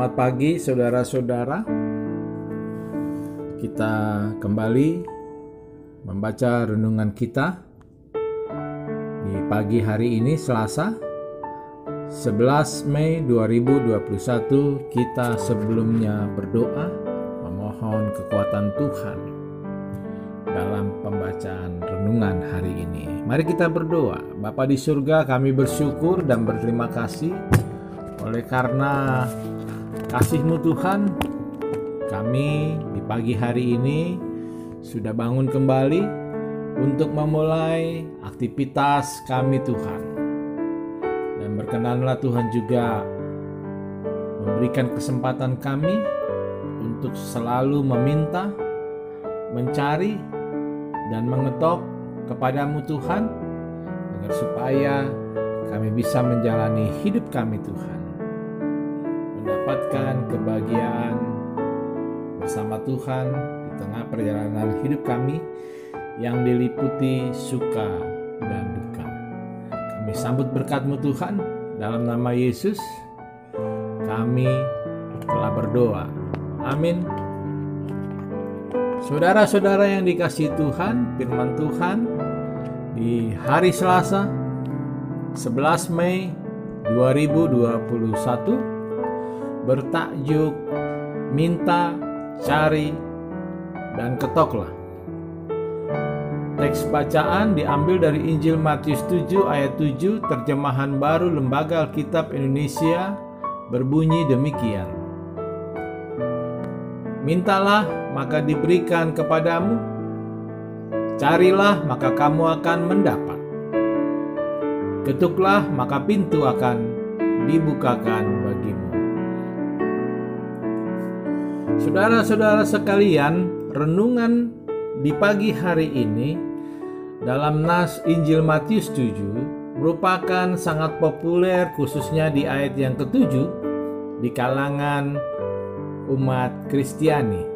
Selamat pagi saudara-saudara. Kita kembali membaca renungan kita di pagi hari ini, Selasa 11 Mei 2021. Kita sebelumnya berdoa memohon kekuatan Tuhan dalam pembacaan renungan hari ini. Mari kita berdoa. Bapa di surga, kami bersyukur dan berterima kasih oleh karena kasih-Mu Tuhan, kami di pagi hari ini sudah bangun kembali untuk memulai aktivitas kami Tuhan. Dan berkenanlah Tuhan juga memberikan kesempatan kami untuk selalu meminta, mencari, dan mengetok kepadamu Tuhan, agar supaya kami bisa menjalani hidup kami Tuhan, mendapatkan kebahagiaan bersama Tuhan di tengah perjalanan hidup kami yang diliputi suka dan duka. Kami sambut berkat-Mu Tuhan, dalam nama Yesus kami telah berdoa. Amin. Saudara-saudara yang dikasihi Tuhan, firman Tuhan di hari Selasa 11 Mei 2021 bertajuk minta, cari, dan ketoklah. Teks bacaan diambil dari Injil Matius 7 ayat 7, terjemahan baru Lembaga Alkitab Indonesia, berbunyi demikian. Mintalah maka diberikan kepadamu, carilah maka kamu akan mendapat, ketuklah maka pintu akan dibukakan bagimu. Saudara-saudara sekalian, renungan di pagi hari ini dalam nas Injil Matius 7 merupakan sangat populer, khususnya di ayat yang ke-7 di kalangan umat Kristiani.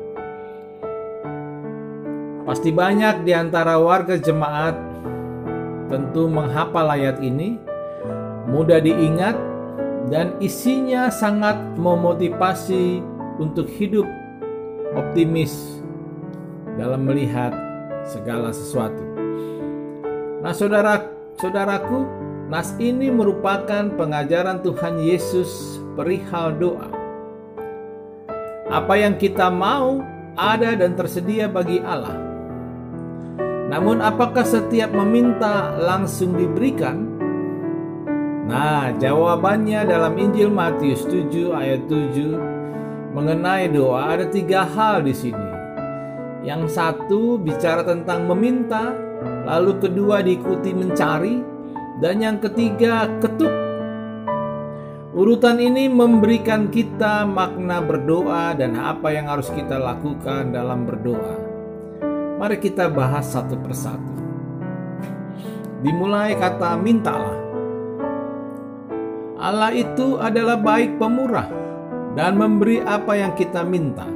Pasti banyak di antara warga jemaat tentu menghafal ayat ini, mudah diingat, dan isinya sangat memotivasi untuk hidup optimis dalam melihat segala sesuatu. Nah, saudaraku, nas ini merupakan pengajaran Tuhan Yesus perihal doa. Apa yang kita mau ada dan tersedia bagi Allah. Namun apakah setiap meminta langsung diberikan? Nah, jawabannya dalam Injil Matius 7 ayat 7 mengenai doa ada 3 hal di sini. Yang satu bicara tentang meminta, lalu kedua diikuti mencari, dan yang ketiga ketuk. Urutan ini memberikan kita makna berdoa dan apa yang harus kita lakukan dalam berdoa. Mari kita bahas satu persatu. Dimulai kata mintalah. Allah itu adalah baik pemurah dan memberi apa yang kita minta.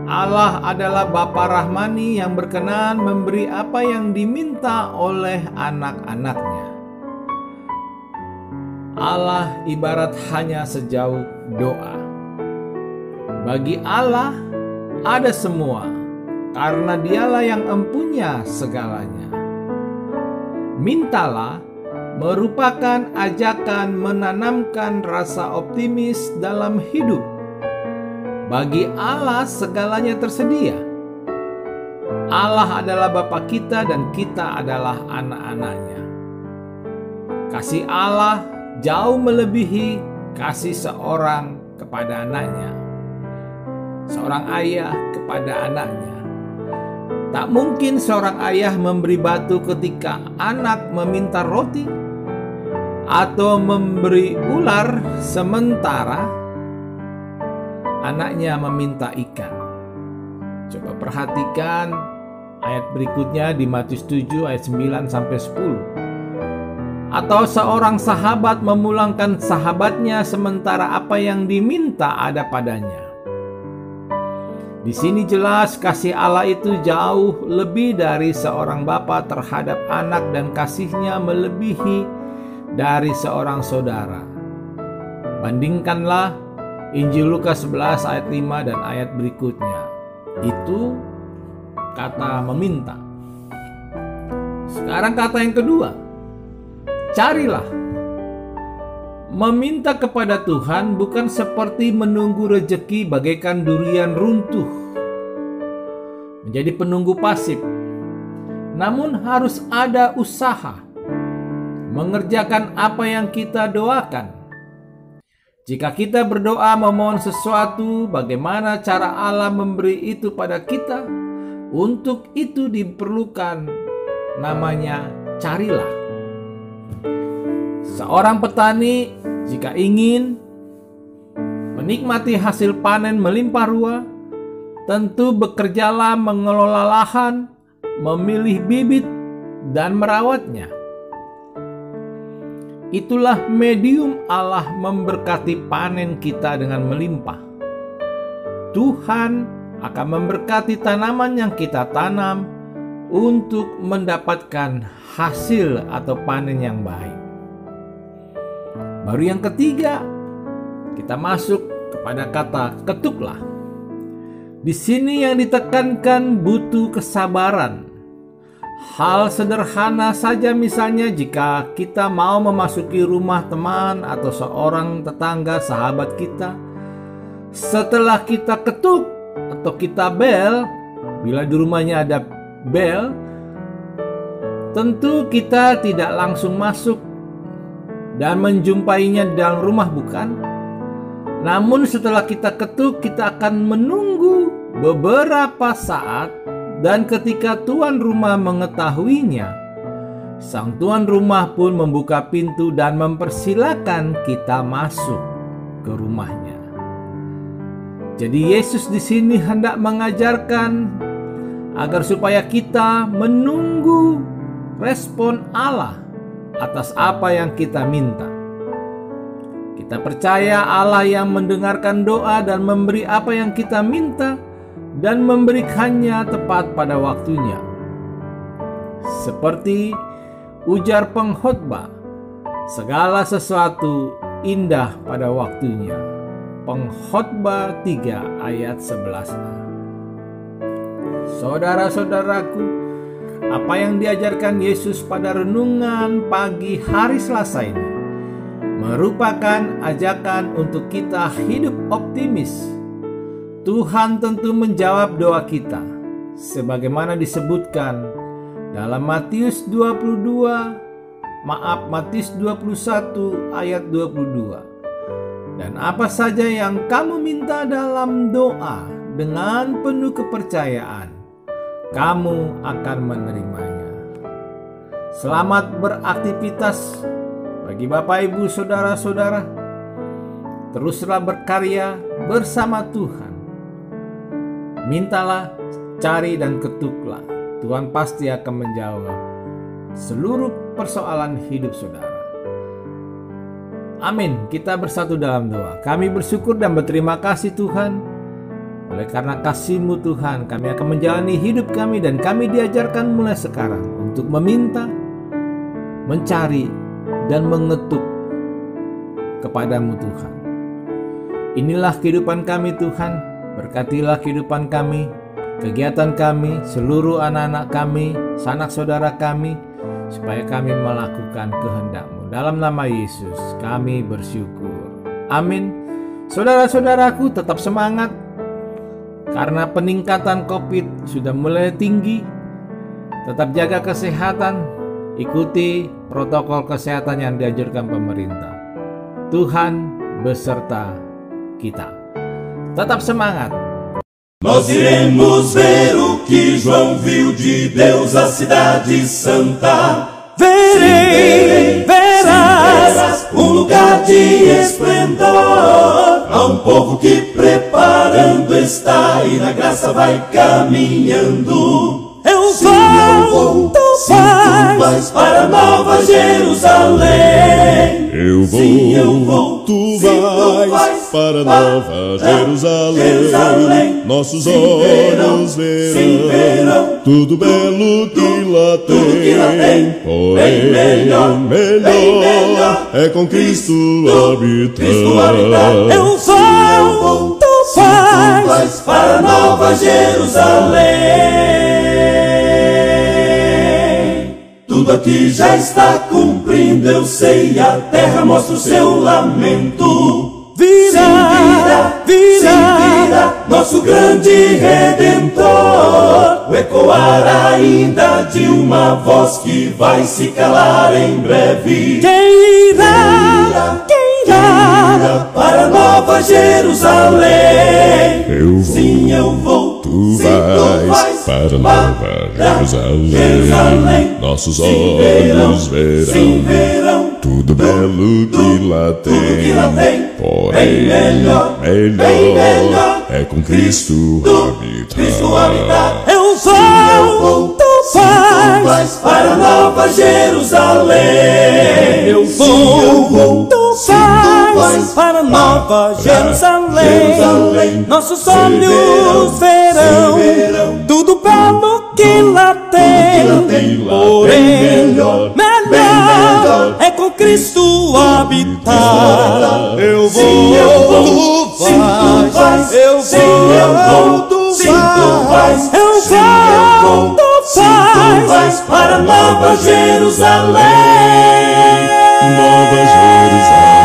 Allah adalah Bapa Rahmani yang berkenan memberi apa yang diminta oleh anak-anaknya. Allah ibarat hanya sejauh doa. Bagi Allah ada semua, karena Dialah yang empunya segalanya. Mintalah merupakan ajakan menanamkan rasa optimis dalam hidup. Bagi Allah segalanya tersedia. Allah adalah Bapa kita dan kita adalah anak-anaknya. Kasih Allah jauh melebihi kasih seorang kepada anaknya, seorang ayah kepada anaknya. Tak mungkin seorang ayah memberi batu ketika anak meminta roti, atau memberi ular sementara anaknya meminta ikan. Coba perhatikan ayat berikutnya di Matius 7 ayat 9 sampai 10. Atau seorang sahabat memulangkan sahabatnya sementara apa yang diminta ada padanya. Di sini jelas kasih Allah itu jauh lebih dari seorang bapa terhadap anak dan kasihnya melebihi dari seorang saudara. Bandingkanlah Injil Lukas 11 ayat 5 dan ayat berikutnya. Itu kata meminta. Sekarang kata yang kedua, carilah. Meminta kepada Tuhan bukan seperti menunggu rejeki bagaikan durian runtuh, menjadi penunggu pasif. Namun harus ada usaha mengerjakan apa yang kita doakan. Jika kita berdoa memohon sesuatu, bagaimana cara Allah memberi itu pada kita? Untuk itu diperlukan namanya carilah. Seorang petani jika ingin menikmati hasil panen melimpah ruah, tentu bekerjalah mengelola lahan, memilih bibit, dan merawatnya. Itulah medium Allah memberkati panen kita dengan melimpah. Tuhan akan memberkati tanaman yang kita tanam untuk mendapatkan hasil atau panen yang baik. Baru yang ketiga, kita masuk kepada kata ketuklah. Di sini yang ditekankan butuh kesabaran. Hal sederhana saja, misalnya jika kita mau memasuki rumah teman atau seorang tetangga sahabat kita, setelah kita ketuk atau kita bel, bila di rumahnya ada bel, tentu kita tidak langsung masuk dan menjumpainya di dalam rumah, bukan? Namun setelah kita ketuk, kita akan menunggu beberapa saat. Dan ketika tuan rumah mengetahuinya, sang tuan rumah pun membuka pintu dan mempersilakan kita masuk ke rumahnya. Jadi Yesus di sini hendak mengajarkan agar supaya kita menunggu respon Allah atas apa yang kita minta. Kita percaya Allah yang mendengarkan doa dan memberi apa yang kita minta, dan memberikannya tepat pada waktunya. Seperti ujar pengkhotbah, segala sesuatu indah pada waktunya. Pengkhotbah 3 ayat 11a. Saudara-saudaraku, apa yang diajarkan Yesus pada renungan pagi hari Selasa ini merupakan ajakan untuk kita hidup optimis. Tuhan tentu menjawab doa kita, sebagaimana disebutkan dalam Matius 21 ayat 22. Dan apa saja yang kamu minta dalam doa dengan penuh kepercayaan, kamu akan menerimanya. Selamat beraktivitas bagi Bapak, Ibu, Saudara-saudara. Teruslah berkarya bersama Tuhan. Mintalah, cari, dan ketuklah. Tuhan pasti akan menjawab seluruh persoalan hidup saudara. Amin. Kita bersatu dalam doa. Kami bersyukur dan berterima kasih Tuhan. Oleh karena kasih-Mu Tuhan, kami akan menjalani hidup kami, dan kami diajarkan mulai sekarang untuk meminta, mencari, dan mengetuk kepada-Mu Tuhan. Inilah kehidupan kami Tuhan. Berkatilah kehidupan kami, kegiatan kami, seluruh anak-anak kami, sanak saudara kami, supaya kami melakukan kehendak-Mu. Dalam nama Yesus kami bersyukur. Amin. Saudara-saudaraku, tetap semangat. Karena peningkatan COVID sudah mulai tinggi. Tetap jaga kesehatan, ikuti protokol kesehatan yang dianjurkan pemerintah. Tuhan beserta kita. Tetap semangat. Nós iremos ver o que João viu de Deus, a cidade santa. Verás um lugar de esplendor. Há um povo que preparando está e na graça vai caminhando. Eu vou, tu vais para Nova Jerusalém. Eu vou, sim, eu vou, tu sim, tu vais. para Nova Jerusalém. Nossos olhos verão tudo belo que lá tem. Porém, melhor é com Cristo habitar. Eu vou, tu vais para Nova Jerusalém. Tudo aqui já está cumprindo, eu sei, a terra mostra o seu lamento. Vira, nosso grande Redentor. O ecoar ainda de uma voz que vai se calar em breve. Quem irá para Nova Jerusalém? Eu vou, sim, eu vou. tu vais para Nova Jerusalém. Nossos olhos verão tudo belo que lá tem. Porém, melhor é com Cristo habitar. Eu vou, tu vais para Nova Jerusalém. Eu vou, tu vais para Nova Jerusalém. Nossos olhos verão tudo belo que lá tem. Porém, melhor é com Cristo habitar. Eu vou, tu vais. Eu vou, tu vais. Eu vou, tu vais para Nova Jerusalém. Nova Jerusalém.